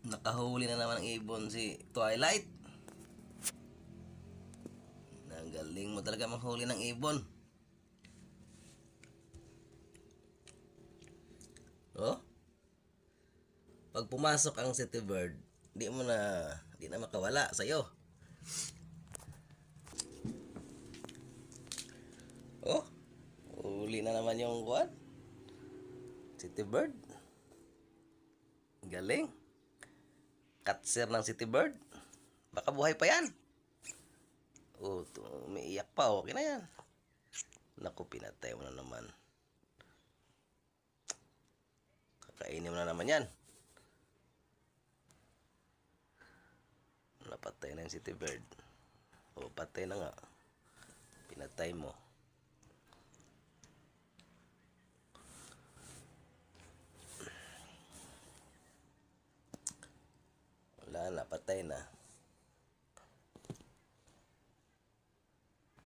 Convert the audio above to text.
Nakahuli na naman ng ibon si Twilight. Nagaling mo talaga manghuli ng ibon. Oh? Pag pumasok ang city bird, di na makawala sa'yo. Oh? Huli na naman yung kuwan. City bird. Galing. Catcher ng city bird. Baka buhay pa yan. Oh, umiiyak pa. Okay na yan. Naku, pinatay mo na naman. Kakainin mo na naman yan. Napatay na yung city bird. O, patay na nga. Pinatay mo. Wala na, patay na.